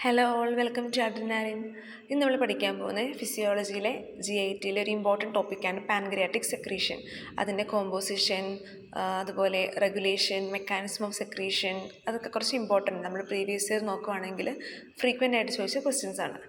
Hello all, welcome to adrenaline. ഇന്ന് നമ്മൾ പഠിക്കാൻ പോകുന്നത് ഫിസിയോളജിയിലെ GITയിലെ ഒരു ഇമ്പോർട്ടൻറ്റ് ടോപ്പിക്കാണ് പാൻക്രിയാറ്റിക് സെക്രീഷൻ. അതിൻ്റെ കോമ്പോസിഷൻ, അതുപോലെ റെഗുലേഷൻ, മെക്കാനിസം ഓഫ് സെക്രീഷൻ, അതൊക്കെ കുറച്ച് ഇമ്പോർട്ടൻറ്റ്. നമ്മൾ പ്രീവിയസ് ഇയർ നോക്കുവാണെങ്കിൽ ഫ്രീക്വൻ്റ് ആയിട്ട് ചോദിച്ച ക്വസ്റ്റ്യൻസ് ആണ്.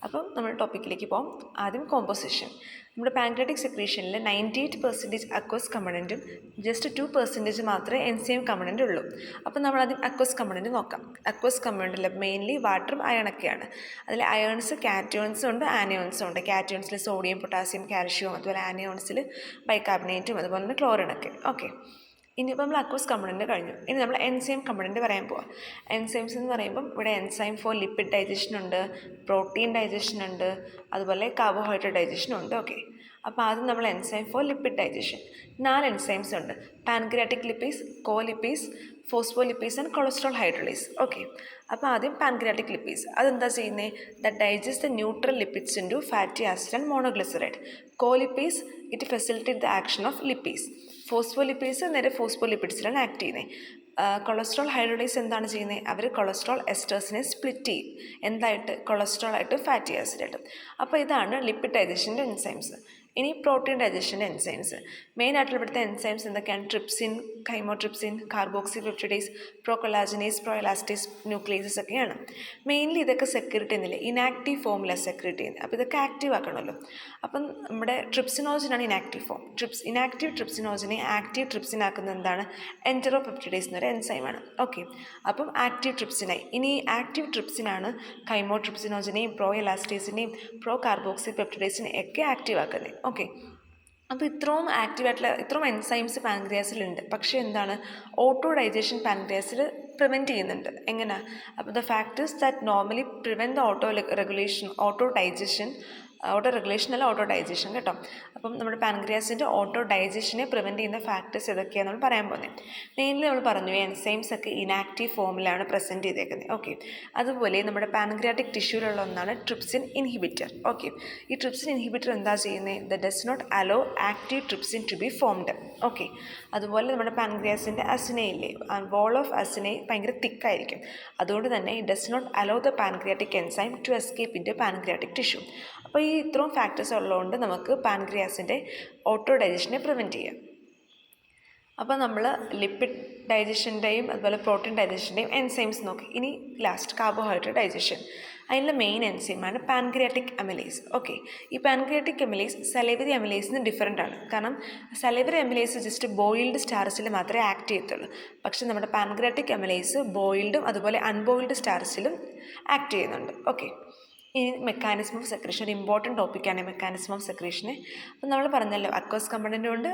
അപ്പം നമ്മൾ ടോപ്പിക്കിലേക്ക് പോകാം. ആദ്യം കോമ്പോസിഷൻ. നമ്മുടെ പാൻക്രിയാറ്റിക് സെക്രീഷനിൽ 98% അക്വസ് കമ്പണൻറ്റും ജസ്റ്റ് 2% മാത്രമേ എൻസൈം കമ്പണൻ്റ് ഉള്ളൂ. അപ്പം നമ്മളാദ്യം അക്വസ് കമ്പണൻറ്റ് നോക്കാം. അക്വസ് കമ്പണൻറ്റിൽ മെയിൻലി വാട്ടറും അയണൊക്കെയാണ്. അതിൽ അയൺസ് കാറ്റയോൺസും ഉണ്ട്, ആനയോൺസും ഉണ്ട്. കാറ്റയോൺസിൽ സോഡിയം, പൊട്ടാസ്യം, കാൽഷ്യം, അതുപോലെ ആനയോൺസിൽ ബൈകാർബണേറ്റും അതുപോലെ തന്നെ ക്ലോറിനൊക്കെ. ഓക്കെ, ഇനിയിപ്പോൾ നമ്മൾ അക്വസ് കമ്പണൻറ്റ് കഴിഞ്ഞു. ഇനി നമ്മൾ എൻസൈം കമ്പണൻറ്റ് പറയാൻ പോവാം. എൻസൈംസ് എന്ന് പറയുമ്പം ഇവിടെ എൻസൈം ഫോർ ലിപ്പിഡ് ഡൈജഷൻ ഉണ്ട്, പ്രോട്ടീൻ ഡൈജഷൻ ഉണ്ട്, അതുപോലെ കാർബോഹൈഡ്രേറ്റ് ഡൈജഷനും ഉണ്ട്. ഓക്കെ, അപ്പോൾ ആദ്യം നമ്മൾ enzyme for lipid digestion 4 enzymes ഉണ്ട്. Pancreatic lipase, colipase, phospholipase and cholesterol hydrolase. Okay, അപ്പോൾ ആദ്യം പാൻക്രിയാറ്റിക് ലിപ്പീസ്. അതെന്താ ചെയ്യുന്നത്? The digest the neutral lipids into fatty acid and monoglyceride. Colipase it facilitate the action of lipase. Phospholipase നേരെ ഫോസ്ഫോലിപ്പിഡ്സിലാണ് act ചെയ്യുന്നത്. Cholesterol hydrolyse എന്താണ് ചെയ്യുന്നത്? അവർ cholesterol എസ്റ്റേഴ്സിനെ split ചെയ്യും. എന്തായിട്ട്? കൊളസ്ട്രോൾ ആയിട്ട്, ഫാറ്റി ആസിഡായിട്ട്. അപ്പോൾ ഇതാണ് ലിപ്പിഡ് ഡൈജഷൻ്റെ എൻസൈംസ്. ഇനി പ്രോട്ടീൻ ഡൈജഷൻ്റെ എൻസൈംസ്. മെയിൻ ആയിട്ടുള്ള ഇവിടുത്തെ എൻസൈംസ് എന്തൊക്കെയാണ്? Trypsin, chymotrypsin, carboxypeptidase, procollagenase, proelastase, nucleases ഒക്കെയാണ്. മെയിൻലി ഇതൊക്കെ സെക്രീറ്റ് ചെയ്യുന്നില്ല, ഇനാക്റ്റീവ് ഫോമിലാണ് സെക്രീറ്റ് ചെയ്യുന്നത്. അപ്പോൾ ഇതൊക്കെ ആക്റ്റീവ് ആക്കണമല്ലോ. അപ്പം നമ്മുടെ ട്രിപ്സിനോജനാണ് ഇനാക്റ്റീവ് ഫോം. ഇനാക്റ്റീവ് ട്രിപ്സിനോജനെ ആക്റ്റീവ് ട്രിപ്സിൻ ആക്കുന്നത് എന്താണ്? എൻറ്ററോപെപ്റ്റിഡേസ് എന്നൊരു എൻസൈമാണ്. ഓക്കെ, അപ്പം ആക്റ്റീവ് ട്രിപ്സിനായി. ഇനി ആക്റ്റീവ് ട്രിപ്സിനാണ് കൈമോട്രിപ്സിനോജനെയും പ്രോഎലാസ്റ്റേസിനെയും പ്രോ കാർബോക്സി പെപ്റ്റിഡേസിനെയും ഒക്കെ ആക്റ്റീവ് ആക്കുന്നത്. ഓക്കെ, അപ്പോൾ ഇത്രയും എൻസൈംസ് പാൻക്രിയാസിലുണ്ട്. പക്ഷേ എന്താണ്? ഓട്ടോ ഡൈജഷൻ പാൻക്രിയാസിൽ പ്രിവെൻറ്റ് ചെയ്യുന്നുണ്ട്. എങ്ങനെ? അപ്പോൾ the factors that normally prevent the auto regulation അല്ല, ഓട്ടോ ഡൈജഷൻ കേട്ടോ. അപ്പം നമ്മുടെ പാൻക്രിയാസിൻ്റെ ഓട്ടോ ഡൈജഷനെ പ്രിവെൻറ്റ് ചെയ്യുന്ന ഫാക്ടേഴ്സ് ഏതൊക്കെയാണ് നമ്മൾ പറയാൻ പോകുന്നത്. മെയിൻലി നമ്മൾ പറഞ്ഞു എൻസൈംസ് ഒക്കെ ഇനാക്റ്റീവ് ഫോമിലാണ് പ്രസൻറ്റ് ചെയ്തേക്കുന്നത്. ഓക്കെ, അതുപോലെ നമ്മുടെ പാൻക്രിയാറ്റിക് ടിഷ്യൂലുള്ള ഒന്നാണ് ട്രിപ്സിൻ ഇൻഹിബിറ്റർ. ഓക്കെ, ഈ ട്രിപ്സിൻ ഇൻഹിബിറ്റർ എന്താ ചെയ്യുന്നത്? The does not allow active trypsin to be formed. Okay, അതുപോലെ നമ്മുടെ പാൻക്രിയാസിൻ്റെ അസിനയില്ലേ, വോൾ ഓഫ് അസിനെ ഭയങ്കര തിക്കായിരിക്കും. അതുകൊണ്ട് തന്നെ it does not allow the pancreatic enzyme to escape into pancreatic tissue. അപ്പോൾ ഈ ഇത്രയും ഫാക്ടേഴ്സ് ഉള്ളതുകൊണ്ട് നമുക്ക് പാൻക്രിയാസിൻ്റെ ഓട്ടോ ഡൈജഷനെ പ്രിവെൻറ്റ് ചെയ്യാം. അപ്പോൾ നമ്മൾ ലിപ്പിഡ് ഡൈജഷൻ്റെയും അതുപോലെ പ്രോട്ടീൻ ഡൈജഷൻ്റെയും എൻസൈംസ് നോക്കി. ഇനി ലാസ്റ്റ് കാർബോഹൈഡ്രേറ്റ് ഡൈജഷൻ. അതിൻ്റെ മെയിൻ എൻസൈമാണ് പാൻക്രിയാറ്റിക് അമിലേസ്. ഓക്കെ, ഈ പാൻക്രിയാറ്റിക് അമിലേസ് സലൈവറി അമിലേസിന് ഡിഫറെൻ്റ് ആണ്. കാരണം സലൈവറി അമിലേസ് ജസ്റ്റ് ബോയിൽഡ് സ്റ്റാർച്ചിൽ മാത്രമേ ആക്ട് ചെയ്യത്തുള്ളൂ. പക്ഷേ നമ്മുടെ പാൻക്രിയാറ്റിക് അമിലേസ് ബോയിൽഡും അതുപോലെ അൺബോയിൽഡ് സ്റ്റാർച്ചിലും ആക്ട് ചെയ്യുന്നുണ്ട്. ഓക്കെ, ഈ മെക്കാനിസം ഓഫ് സെക്രീഷൻ ഒരു ഇമ്പോർട്ടൻറ്റ് ടോപ്പിക്കാണ് മെക്കാനിസം ഓഫ് സെക്രീഷന്. അപ്പം നമ്മൾ പറഞ്ഞല്ലോ അക്വസ് കമ്പണൻറ്റും ഉണ്ട്,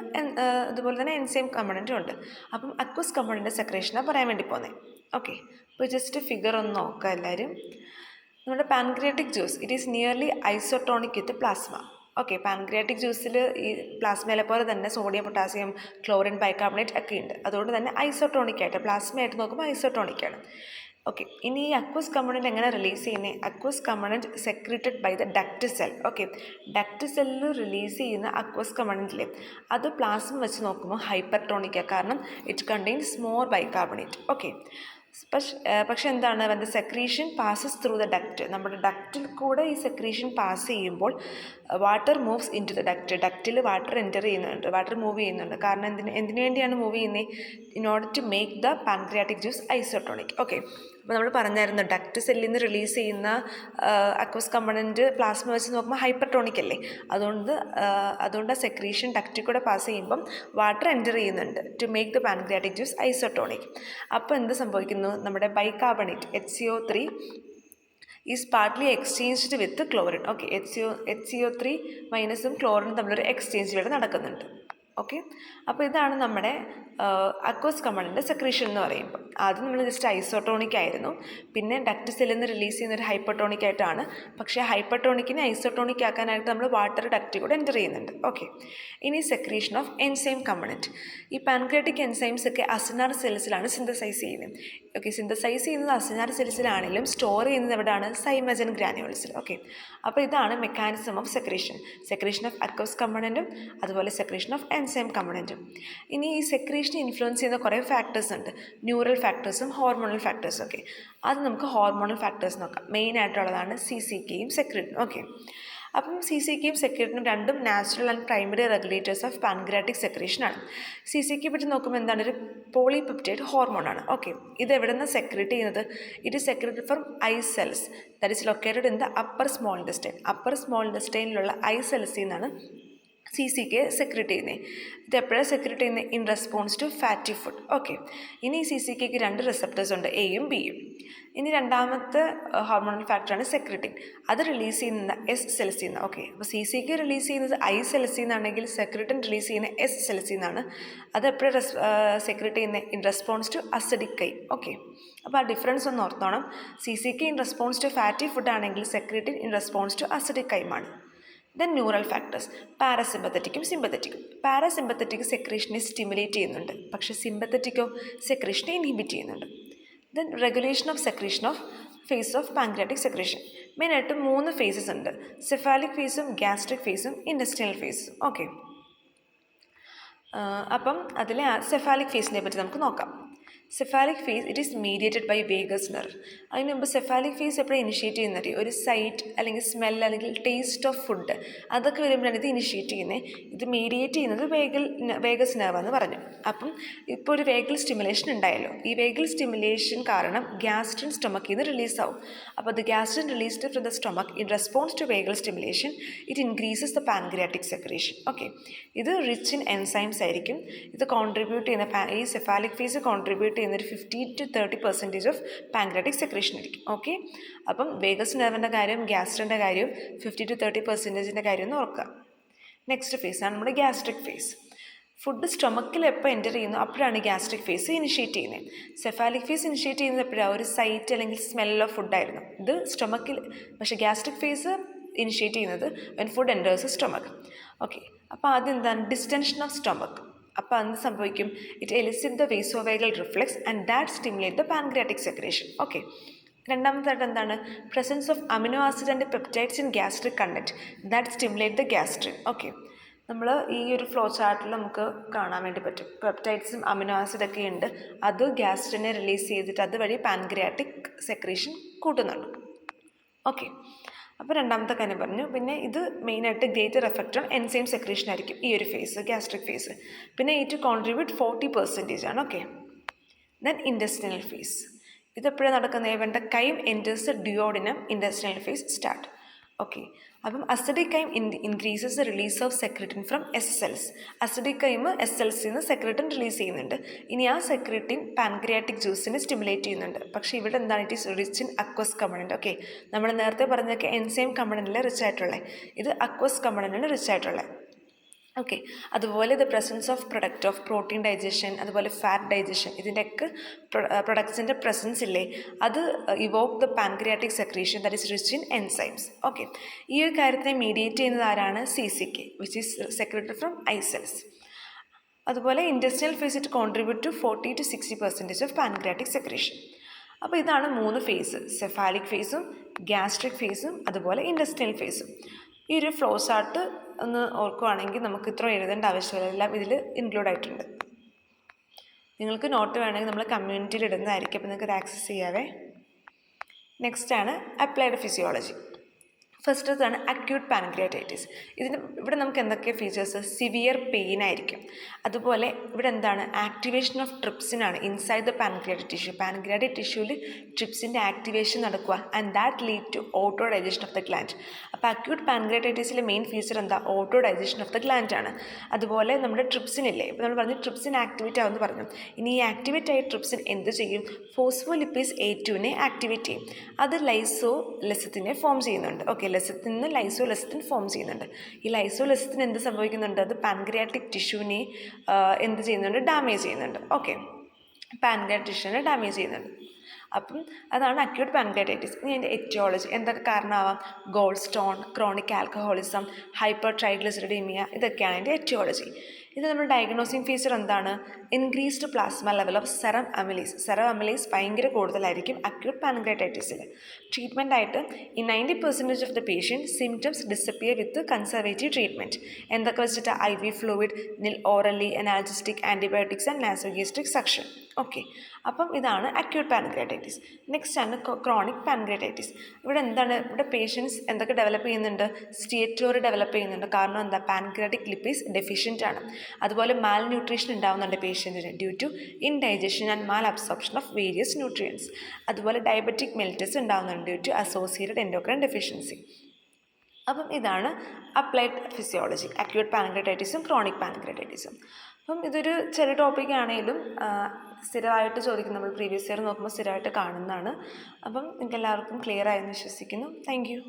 അതുപോലെ തന്നെ എൻസൈം കമ്പണൻറ്റും ഉണ്ട്. അപ്പം അക്വസ് കമ്പണൻറ്റ് സെക്രീഷനാണ് പറയാൻ വേണ്ടി പോകുന്നത്. ഓക്കെ, അപ്പോൾ ജസ്റ്റ് ഫിഗർ ഒന്ന് നോക്കാം എല്ലാവരും. നമ്മുടെ pancreatic juice it is nearly isotonic with plasma. Okay, pancreatic ജ്യൂസിൽ ഈ പ്ലാസ്മയിലെ പോലെ തന്നെ സോഡിയം, പൊട്ടാസ്യം, ക്ലോറിൻ, ബൈകാർബണേറ്റ് ഒക്കെ ഉണ്ട്. അതുകൊണ്ട് തന്നെ ഐസോട്ടോണിക്കായിട്ട്, പ്ലാസ്മയായിട്ട് നോക്കുമ്പോൾ ഐസോട്ടോണിക്കാണ്. ഓക്കെ, ഇനി ഈ അക്വസ് കമ്പണൻറ്റ് എങ്ങനെ റിലീസ് ചെയ്യുന്നത്? Aqueous component secreted by the duct cell. Okay, duct സെല്ലിൽ റിലീസ് ചെയ്യുന്ന അക്വസ് കമ്പണൻറ്റിലെ അത് പ്ലാസ്മ വെച്ച് നോക്കുമ്പോൾ ഹൈപ്പർട്ടോണിക്കാണ്. കാരണം it contains more bicarbonate. Okay, പക്ഷെ എന്താണ്? When the secretion passes through the duct, നമ്മുടെ ഡക്റ്റിൽ കൂടെ ഈ സെക്രീഷൻ പാസ് ചെയ്യുമ്പോൾ water moves into the ഡക്റ്റിൽ വാട്ടർ മൂവ് ചെയ്യുന്നുണ്ട്. കാരണം എന്തിനു വേണ്ടിയാണ് മൂവ് ചെയ്യുന്നത്? In order to make the pancreatic juice isotonic. Okay, അപ്പോൾ നമ്മൾ പറഞ്ഞായിരുന്നു ഡക്റ്റ് സെല്ലിൽ നിന്ന് റിലീസ് ചെയ്യുന്ന അക്വസ് കമ്പണൻറ്റ് പ്ലാസ്മ വെച്ച് നോക്കുമ്പോൾ ഹൈപ്പർട്ടോണിക് അല്ലേ. അതുകൊണ്ട് സെക്രീഷൻ ഡക്റ്റിൽ കൂടെ പാസ് ചെയ്യുമ്പം വാട്ടർ എൻ്റർ ചെയ്യുന്നുണ്ട് to make the pancreatic juice isotonic. അപ്പോൾ എന്ത് സംഭവിക്കുന്നു? നമ്മുടെ bicarbonate HCO3 is partly exchanged with chlorine. Okay, HCO3 മൈനസും ക്ലോറിനും തമ്മിലൊരു എക്സ്ചേഞ്ച് ഇവിടെ നടക്കുന്നുണ്ട്. ഓക്കെ, അപ്പോൾ ഇതാണ് നമ്മുടെ അക്വസ് കമ്പണൻറ്റ് സെക്രീഷൻ എന്ന് പറയുമ്പോൾ. ആദ്യം നമ്മൾ ജസ്റ്റ് ഐസോട്ടോണിക് ആയിരുന്നു, പിന്നെ ഡക്റ്റ് സെല്ലിൽ നിന്ന് റിലീസ് ചെയ്യുന്നൊരു ഹൈപ്പർട്ടോണിക് ആയിട്ടാണ്. പക്ഷേ ഹൈപ്പർട്ടോണിക്കിനെ ഐസോട്ടോണിക് ആക്കാനായിട്ട് നമ്മൾ വാട്ടർ ഡക്റ്റ് കൂടെ എൻ്റർ ചെയ്യുന്നുണ്ട്. ഓക്കെ, ഇനി സെക്രീഷൻ ഓഫ് എൻസൈം കമ്പണൻറ്റ്. ഈ പാൻക്രിയാറ്റിക് എൻസൈംസ് ഒക്കെ അസിനാർ സെൽസിലാണ് സിന്തസൈസ് ചെയ്യുന്നത്. ഓക്കെ, സിന്തസൈസ് ചെയ്യുന്നത് അസിനാർ സെൽസിലാണെങ്കിലും സ്റ്റോർ ചെയ്യുന്നത് എവിടെയാണ്? സൈമജൻ ഗ്രാനുവൽസിൽ. ഓക്കെ, അപ്പോൾ ഇതാണ് mechanism of secretion of aqueous കമ്പണൻറ്റും അതുപോലെ സെക്രീഷൻ ഓഫ് എൻസൈം കമ്പണൻറ്റും. ഇനി ഈ സെക്രീഷനെ ഇൻഫ്ലുവൻസ് ചെയ്യുന്ന കുറേ ഫാക്ടേഴ്സ് ഉണ്ട്, ന്യൂറൽ ഫാക്ടേഴ്സും ഹോർമോണൽ ഫാക്ടേഴ്സും ഒക്കെ. അത് നമുക്ക് ഹോർമോണൽ ഫാക്ടേഴ്സ് നോക്കാം. മെയിനായിട്ടുള്ളതാണ് CCKയും സെക്രീറ്റിനും. ഓക്കെ, അപ്പം CCKയും സെക്രീറ്റിനും രണ്ടും natural and primary regulators of pancreatic സെക്രീഷനാണ്. CCK പറ്റി നോക്കുമ്പോൾ എന്താണ്, ഒരു പോളിപെപ്റ്റൈഡ് ഹോർമോണാണ്. ഓക്കെ, ഇത് എവിടെ നിന്ന് സെക്രീറ്റ് ചെയ്യുന്നത്? It is secreted from I cells that is located in the upper small intestine. Upper small ഇൻറ്റസ്റ്റൈനിലുള്ള ഐ സെൽസിൽ നിന്നാണ് CCK സെക്രീറ്റ് ചെയ്യുന്നത്. ഇത് എപ്പോഴാണ് സെക്രീറ്റ് ചെയ്യുന്നത്? In response to fatty food. Okay, ഇനി CCKക്ക് രണ്ട് റിസപ്റ്റേഴ്സ് ഉണ്ട്, എയും ബിയും. ഇനി രണ്ടാമത്തെ ഹോർമോണൽ ഫാക്ടറാണ് സെക്രീറ്റിൻ. അത് റിലീസ് ചെയ്യുന്ന എസ് സെൽസിൽ നിന്ന്. ഓക്കെ, അപ്പോൾ CCK റിലീസ് ചെയ്യുന്നത് ഐ സെൽസിൽ നിന്നാണെങ്കിൽ സെക്രീറ്റിൻ റിലീസ് ചെയ്യുന്ന എസ് സെൽസിൽ നിന്നാണ്. അത് എപ്പോഴും സെക്രീറ്റ് ചെയ്യുന്നത്? In response to acidic chyme. Okay, അപ്പോൾ ആ ഡിഫറൻസ് ഒന്ന് ഓർത്തോണം. CCK in response to fatty food ആണെങ്കിൽ secretin in response to acidic കൈമാണ്. ദെൻ ന്യൂറൽ ഫാക്ടേഴ്സ്, പാരാസിമ്പത്തറ്റിക്കും സിമ്പത്തറ്റിക്കും. പാരാസിമ്പത്തറ്റിക് സെക്രീഷനെ സ്റ്റിമുലേറ്റ് ചെയ്യുന്നുണ്ട്, പക്ഷേ സിമ്പത്തറ്റിക്കോ സെക്രീഷനെ ഇൻഹിബിറ്റ് ചെയ്യുന്നുണ്ട്. Then regulation of secretion of phase of pancreatic secretion. മെയിനായിട്ട് 3 ഫേസസ് ഉണ്ട്, സെഫാലിക് ഫേസും ഗ്യാസ്ട്രിക് ഫേസും ഇൻഡസ്ട്രിയൽ ഫേസും. ഓക്കെ, അപ്പം അതിലെ സെഫാലിക് ഫേസിനെ പറ്റി നമുക്ക് നോക്കാം. Cephalic phase it is mediated by vagus nerve. അതിന് മുമ്പ് സെഫാലിക് ഫേസ് എപ്പോഴും ഇനിഷ്യേറ്റ് ചെയ്യുന്നത് ഒരു സൈറ്റ് അല്ലെങ്കിൽ സ്മെൽ അല്ലെങ്കിൽ ടേസ്റ്റ് ഓഫ് ഫുഡ് അതൊക്കെ വരുമ്പോഴാണ് ഇത് ഇനിഷ്യേറ്റ് ചെയ്യുന്നത്. ഇത് മീഡിയേറ്റ് ചെയ്യുന്നത് വേഗസ് നെർവ് എന്ന് പറഞ്ഞു. അപ്പം ഇപ്പോൾ ഒരു വേഗൽ സ്റ്റിമുലേഷൻ ഉണ്ടായല്ലോ, ഈ വേഗൽ സ്റ്റിമുലേഷൻ കാരണം ഗ്യാസ്ട്രിൻ സ്റ്റൊമക്കിൽ നിന്ന് റിലീസാവും. അപ്പോൾ അത് gastrin released from the stomach in response to vagal stimulation it increases the pancreatic secretion. Okay, ഇത് റിച്ച് ഇൻ എൻസൈംസ് ആയിരിക്കും. ഇത് കോൺട്രിബ്യൂട്ട് ചെയ്യുന്ന ഈ സെഫാലിക് ഫേസ് കോൺട്രിബ്യൂട്ട് ചെയ്യുന്നൊരു 50 to 30% ഓഫ് പാൻക്രിയാറ്റിക് സെക്രീഷൻ ആയിരിക്കും. ഓക്കെ, അപ്പം വേഗസ് നെർവിൻ്റെ കാര്യം ഗ്യാസ്ട്രിൻ്റെ കാര്യം 50 to 30% കാര്യം ഒന്ന് ഓർക്കുക. നെക്സ്റ്റ് ഫേസാണ് നമ്മുടെ ഗ്യാസ്ട്രിക് ഫേസ്. ഫുഡ് സ്റ്റൊമക്കിൽ എപ്പോൾ എൻ്റർ ചെയ്യുന്നു അപ്പോഴാണ് ഗ്യാസ്ട്രിക് ഫേസ് ഇനിഷ്യേറ്റ് ചെയ്യുന്നത്. സെഫാലിക് ഫേസ് ഇനിഷ്യേറ്റ് ചെയ്യുന്നത് എപ്പോഴാണ്? ഒരു സൈറ്റ് അല്ലെങ്കിൽ സ്മെൽ ഓഫ് ഫുഡായിരുന്നു ഇത് സ്റ്റൊമക്കിൽ. പക്ഷേ ഗ്യാസ്ട്രിക് ഫേസ് ഇനിഷ്യേറ്റ് ചെയ്യുന്നത് when food enters stomach. Okay, അപ്പോൾ ആദ്യം എന്താണ്? Distension of stomach. അപ്പോൾ എന്ത് സംഭവിക്കും? It elicit the vasovagal reflex and that stimulate the pancreatic secretion. Okay, രണ്ടാമതായിട്ട് എന്താണ്? Presence of amino acid and peptides in gastric content that stimulate the gastrin. Okay, നമ്മൾ ഈ ഒരു ഫ്ലോ ചാർട്ടിൽ നമുക്ക് കാണാൻ വേണ്ടി പറ്റും പെപ്റ്റൈഡ്സും അമിനോ ആസിഡൊക്കെ ഉണ്ട്. അത് ഗ്യാസ്ട്രിനെ റിലീസ് ചെയ്തിട്ട് അതുവഴി പാൻക്രിയാറ്റിക് സെക്രീഷൻ കൂട്ടുന്നുണ്ട്. ഓക്കെ, അപ്പോൾ രണ്ടാമത്തെ കാര്യം പറഞ്ഞു. പിന്നെ ഇത് മെയിനായിട്ട് greater effect on enzyme secretion ആയിരിക്കും ഈ ഒരു ഫേസ്, ഗ്യാസ്ട്രിക് ഫേസ്. പിന്നെ ഇറ്റ് കോൺട്രിബ്യൂട്ട് 40% ആണ്. Okay, then industrial phase. ഇതെപ്പോഴാണ് നടക്കുന്നത്? When the chyme enters the duodenum industrial phase start. Okay, അപ്പം acidic chyme increases the release of secretin from S cells. Acidic chyme S സെൽസിൽ നിന്ന് secretin release ചെയ്യുന്നുണ്ട്. ഇനി ആ സെക്രിറ്റിൻ pancreatic ജ്യൂസിനെ stimulate ചെയ്യുന്നുണ്ട്. പക്ഷേ ഇവിടെ എന്താണ്? It is rich in aqueous component. Okay, നമ്മൾ നേരത്തെ പറഞ്ഞതൊക്കെ എൻസൈം കമ്പണൻറ്റിൽ റിച്ച് ആയിട്ടുള്ളത്, ഇത് അക്വസ് കമ്പണൻറ്റിന് റിച്ച് ആയിട്ടുള്ളത്. ഓക്കെ, അതുപോലെ the presence of product of protein digestion, അതുപോലെ ഫാറ്റ് ഡൈജഷൻ, ഇതിൻ്റെയൊക്കെ പ്രൊഡക്ട്സിൻ്റെ പ്രസൻസ് ഇല്ലേ, അത് evoke the pancreatic secretion that is rich in enzymes. Okay, ഈ ഒരു കാര്യത്തിനെ മീഡിയേറ്റ് ചെയ്യുന്നത് ആരാണ്? CCK which is secreted from I cells. അതുപോലെ industrial phase it contribute to 40 to 60% of pancreatic secretion. അപ്പോൾ ഇതാണ് 3 ഫേസ്, സെഫാലിക് ഫേസും ഗ്യാസ്ട്രിക് ഫേസും അതുപോലെ ഇൻഡസ്ട്രിയൽ ഫേസും. ഈ ഒരു ഫ്ലോ ചാർട്ട് ഒന്ന് ഓർക്കുകയാണെങ്കിൽ നമുക്ക് ഇത്ര എഴുതേണ്ട ആവശ്യമില്ല, എല്ലാം ഇതിൽ ഇൻക്ലൂഡ് ആയിട്ടുണ്ട്. നിങ്ങൾക്ക് നോട്ട് വേണമെങ്കിൽ നമ്മൾ കമ്മ്യൂണിറ്റിയിൽ ഇടുന്നതായിരിക്കും, അപ്പോൾ നിങ്ങൾക്ക് അത് ആക്സസ് ചെയ്യാവേ. നെക്സ്റ്റാണ് അപ്ലൈഡ് ഫിസിയോളജി. ഫസ്റ്റത്താണ് അക്യൂട്ട് പാൻക്രിയാറ്റൈറ്റിസ്. ഇവിടെ നമുക്ക് എന്തൊക്കെ ഫീച്ചേഴ്സ്? സിവിയർ പെയിൻ ആയിരിക്കും. അതുപോലെ ഇവിടെ എന്താണ്? ആക്ടിവേഷൻ ഓഫ് ട്രിപ്സിനാണ് inside the pancreatic tissue. Pancreatic ടിഷ്യൂവിൽ ട്രിപ്സിൻ്റെ ആക്ടിവേഷൻ നടക്കുക and that lead to autodigestion of the gland. അപ്പോൾ അക്യൂട്ട് പാൻക്രിയാറ്റൈറ്റിസിലെ മെയിൻ ഫീച്ചർ എന്താ? Autodigestion of the gland ആണ്. അതുപോലെ നമ്മുടെ ട്രിപ്സിനില്ലേ, ഇപ്പോൾ നമ്മൾ പറഞ്ഞു ട്രിപ്സിൻ ആക്ടിവേറ്റ് ആവുമെന്ന് പറഞ്ഞു. ഇനി ഈ ആക്ടിവേറ്റ് ആയ ട്രിപ്സിൻ എന്ത് ചെയ്യും? ഫോസ്ഫോലിപ്പേസ് A2നെ ആക്ടിവേറ്റ് ചെയ്യും. അത് ലൈസോലെസിത്തിനെ ഫോം ചെയ്യുന്നുണ്ട്. ഓക്കെ, ലെസിത്തിൽ നിന്ന് ലൈസോലെസിത്തിൻ ഫോം ചെയ്യുന്നുണ്ട്. ഈ ലൈസോലെസിത്തിന് എന്ത് സംഭവിക്കുന്നുണ്ട്? അത് പാൻക്രിയാറ്റിക് ടിഷ്യൂവിനെ എന്ത് ചെയ്യുന്നുണ്ട്? ഡാമേജ് ചെയ്യുന്നുണ്ട്. ഓക്കെ, പാൻക്രിയാറ്റിക് ടിഷ്യൂവിനെ ഡാമേജ് ചെയ്യുന്നുണ്ട്. അപ്പം അതാണ് അക്യൂട്ട് പാൻക്രിയാറ്റൈറ്റിസ്. ഇനി അതിൻ്റെ എറ്റിയോളജി എന്തൊക്കെ കാരണമാവാം? Gallstone, chronic alcoholism, hypertriglyceridaemia, ഇതൊക്കെയാണ് അതിൻ്റെ എറ്റിയോളജി. ഇത് നമ്മുടെ ഡയഗ്നോസിങ് ഫീച്ചർ എന്താണ്? Increased plasma level of serum amylase ഭയങ്കര കൂടുതലായിരിക്കും അക്യൂട്ട് പാൻക്രിയാറ്റൈറ്റിസിൽ. ട്രീറ്റ്മെൻ്റ് ആയിട്ട് ഈ 90% of the patient symptoms disappear with conservative treatment. എന്തൊക്കെ വെച്ചിട്ട്? IV fluid, orally analgesic, antibiotics and nasogastric suction. Okay, അപ്പം ഇതാണ് അക്യൂട്ട് പാൻക്രിയാറ്റൈറ്റിസ്. നെക്സ്റ്റ് ആണ് ക്രോണിക് പാൻക്രിയാറ്റൈറ്റിസ്. ഇവിടെ പേഷ്യൻസ് എന്തൊക്കെ ഡെവലപ്പ് ചെയ്യുന്നുണ്ട്? സ്റ്റേറ്റോറി ഡെവലപ്പ് ചെയ്യുന്നുണ്ട്. കാരണം എന്താ? പാൻക്രിയാറ്റിക് ലിപ്പിഡ്സ് ഡെഫിഷ്യൻ്റ് ആണ്. അതുപോലെ മാൽ ന്യൂട്രീഷൻ ഉണ്ടാവുന്നുണ്ട് പേഷ്യൻറ്റിന് due to indigestion and malabsorption of various nutrients. അതുപോലെ ഡയബറ്റിക് മെൽറ്റസ് ഉണ്ടാവുന്നുണ്ട് due to associated endocrine deficiency. അപ്പം ഇതാണ് അപ്ലൈഡ് ഫിസിയോളജി, അക്യൂട്ട് പാൻക്രിയാറ്റൈറ്റിസും ക്രോണിക് പാൻക്രിയാറ്റൈറ്റിസും. അപ്പം ഇതൊരു ചെറിയ ടോപ്പിക് ആണെങ്കിലും സ്ഥിരമായിട്ട് ചോദിക്കും, നമ്മൾ പ്രീവിയസ് ഇയർ നോക്കുമ്പോൾ സ്ഥിരമായിട്ട് കാണുന്നതാണ്. അപ്പം നിങ്ങൾക്ക് എല്ലാവർക്കും ക്ലിയർ ആയെന്ന് വിശ്വസിക്കുന്നു. Thank you.